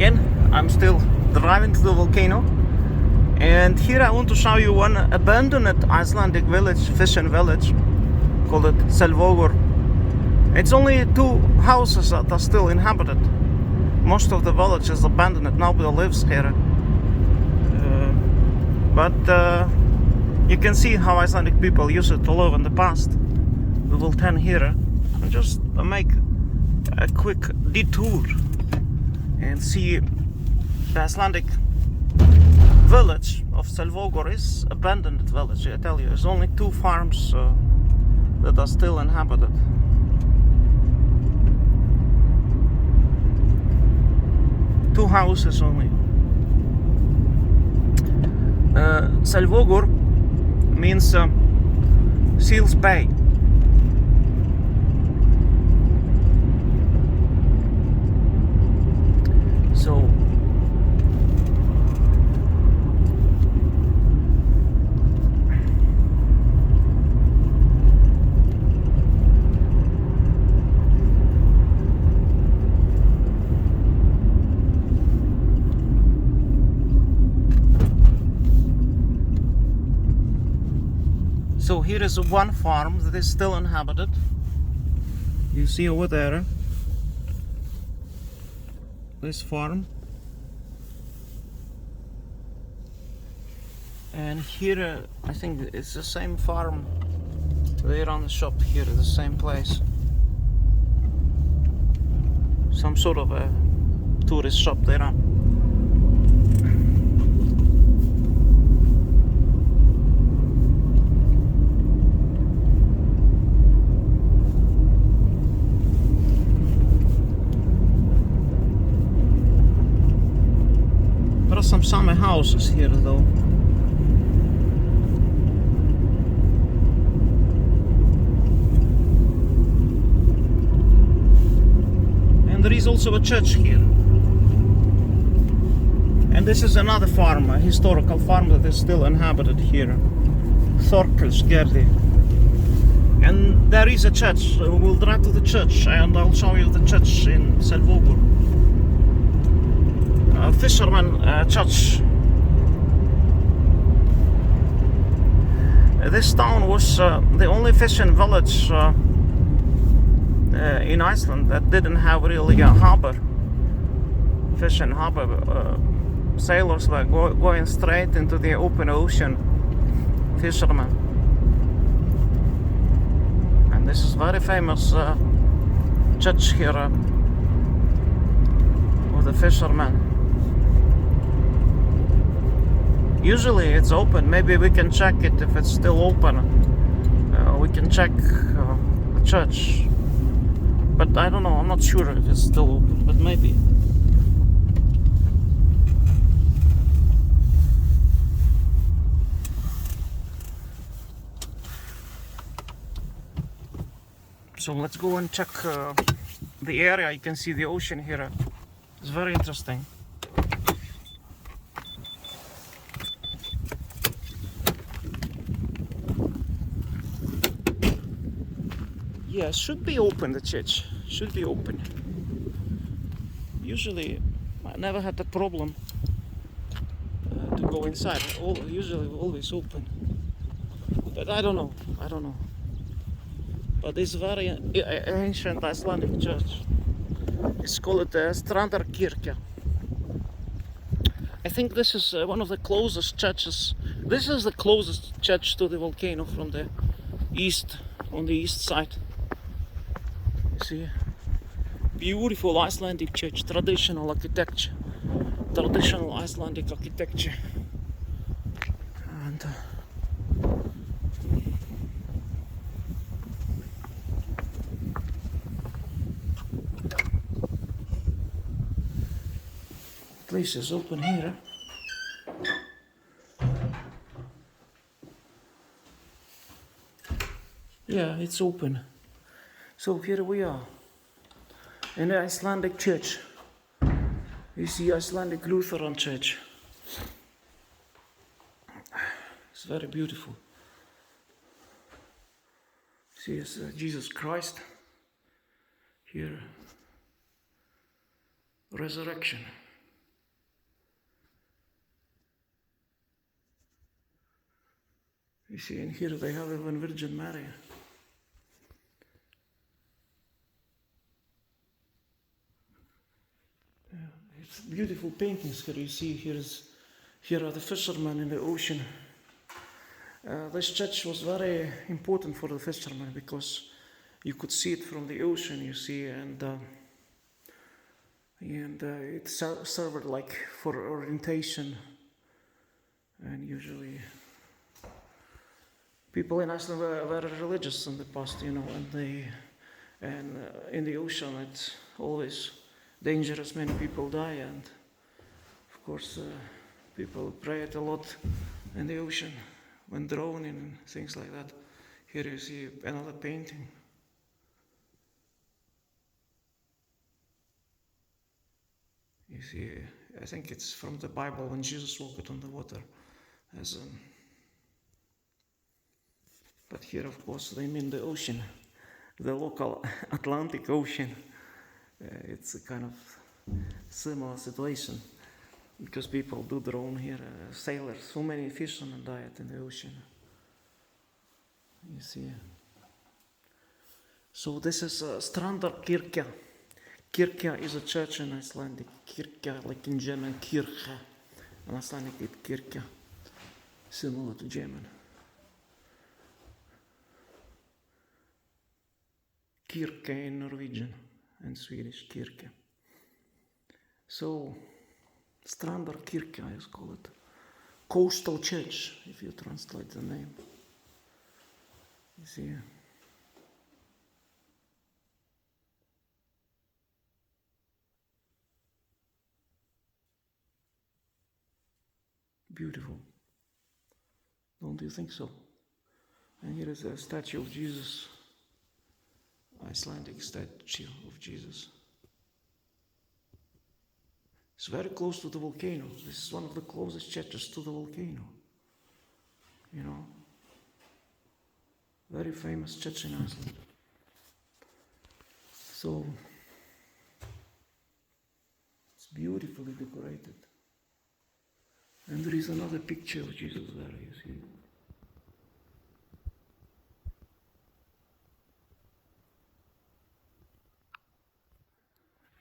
again. I'm still driving to the volcano, and here I want to show you one abandoned Icelandic village, fishing village, called it Selvogur. It's only 2 houses that are still inhabited. Most of the village is abandoned, nobody lives here. But you can see how Icelandic people used to live in the past. We will turn here and just make a quick detour and see the Icelandic village of Salvoguer is abandoned village. I tell you, there's only 2 farms that are still inhabited. Two houses only. Salvogur means Seal's Bay. So here is one farm that is still inhabited. You see over there, this farm. And here, I think it's the same farm there on the shop here, the same place. Some sort of a tourist shop there on. Some summer houses here though. And there is also a church here. And this is another farm, a historical farm that is still inhabited here. Stordarkirkja. And there is a church. We'll drive to the church and I'll show you the church in Selvogur. Fisherman church. This town was the only fishing village in Iceland that didn't have really a harbor, fishing harbor. Sailors were going straight into the open ocean, fishermen. And this is very famous church here of the fishermen. Usually it's open. Maybe we can check it if it's still open. We can check the church. But I don't know, I'm not sure if it's still open, but maybe. So let's go and check the area. You can see the ocean here. It's very interesting. Yeah, it should be open, the church. Should be open. Usually, I never had the problem to go inside. Usually always open. But I don't know. But it's very ancient Icelandic church. It's called Strandarkirkja. I think this is one of the closest churches. This is the closest church to the volcano from the east, on the east side. See, beautiful Icelandic church, traditional architecture, traditional Icelandic architecture, and place is open here. Yeah, it's open. So here we are in the Icelandic Church. You see Icelandic Lutheran Church. It's very beautiful. See, it's Jesus Christ here. Resurrection. You see, and here they have even Virgin Mary. It's beautiful paintings here. You see, here are the fishermen in the ocean. This church was very important for the fishermen because you could see it from the ocean, you see, and it served like for orientation. And usually people in Iceland were very religious in the past, you know, and in the ocean it's always dangerous. Many people die, and of course people prayed a lot in the ocean when drowning and things like that. Here you see another painting. You see, I think it's from the Bible when Jesus walked on the water. But here, of course, they mean the ocean, the local Atlantic Ocean. It's a kind of similar situation because people do drown here. Sailors, so many fishermen died in the ocean. You see. So this is Strandarkirkja. Kirkja is a church in Icelandic. Kirkja, like in German, Kirche. In Icelandic, it's Kirkja, similar to German. Kirke in Norwegian and Swedish, Kirke. So, Strandarkirkja is called. Coastal church, if you translate the name. You see. Beautiful. Don't you think so? And here is a statue of Jesus. Icelandic statue of Jesus. It's very close to the volcano. This is one of the closest churches to the volcano. You know, very famous church in Iceland. So, it's beautifully decorated. And there is another picture of Jesus there, you see.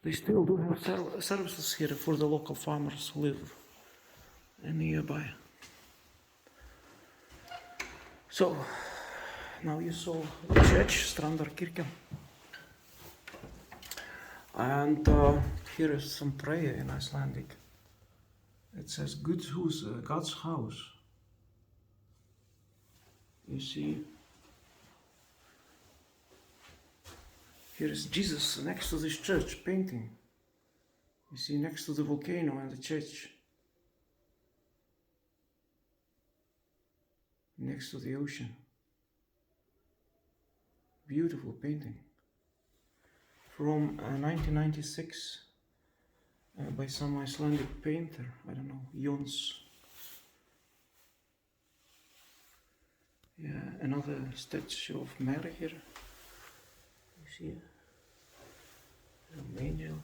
They still do have services here for the local farmers who live nearby. So, now you saw the church, Strandarkirkja. And here is some prayer in Icelandic. It says, God's house. You see, here is Jesus next to this church painting. You see, next to the volcano and the church. Next to the ocean. Beautiful painting. From 1996 by some Icelandic painter, I don't know, Jons. Yeah, another statue of Mary here. You see it? An angel.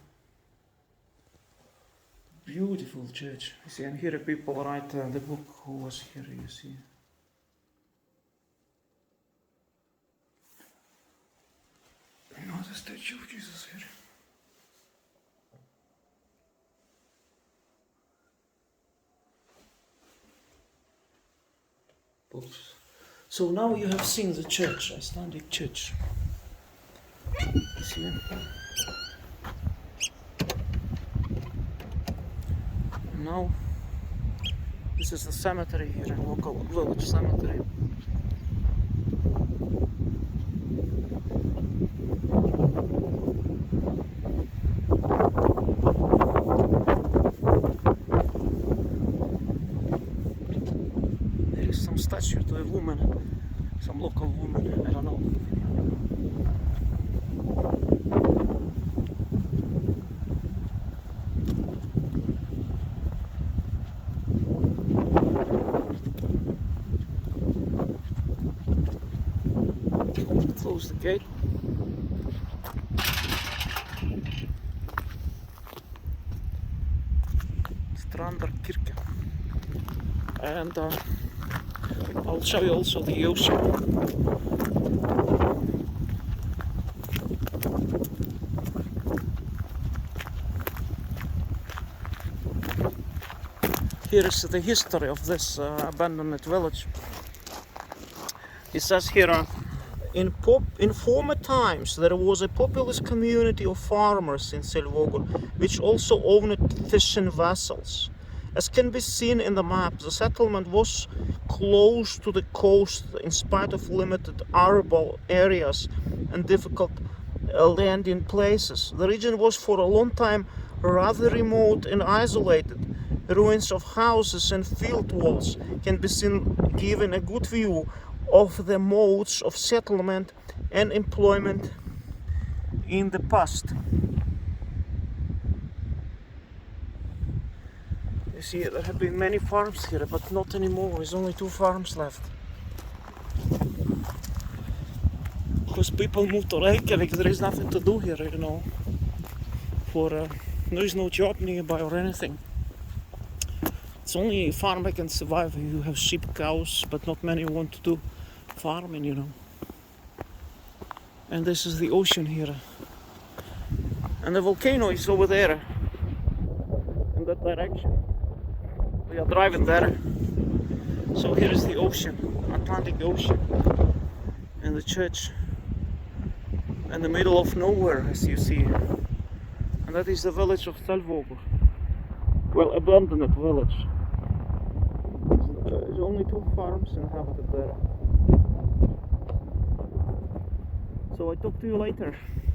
Beautiful church. You see, and here people write the book who was here, you see. Another statue of Jesus here. Oops. So now you have seen the church, Icelandic Church. You see? And now this is the cemetery here, a local village cemetery. There is some statue to a woman, some local woman, I don't know. Close the gate. Strandarkirkja. And I'll show you also the ocean. Here is the history of this abandoned village. It says here, in former times there was a populous community of farmers in Selvogur, which also owned fishing vessels. As can be seen in the map, the settlement was close to the coast in spite of limited arable areas and difficult landing places. The region was for a long time rather remote and isolated. Ruins of houses and field walls can be seen, giving a good view of the modes of settlement and employment in the past. You see, there have been many farms here, but not anymore. There's only 2 farms left. Because people moved to Reykjavik, there is nothing to do here, you know. There is no job nearby or anything. It's only a farm that can survive. You have sheep, cows, but not many want to do farming, you know. And this is the ocean here. And the volcano is over there, in that direction. We are driving there. So here is the ocean, Atlantic Ocean. And the church in the middle of nowhere, as you see. And that is the village of Salvoguer. Well, abandoned village. There's only 2 farms inhabited there. So I talk to you later.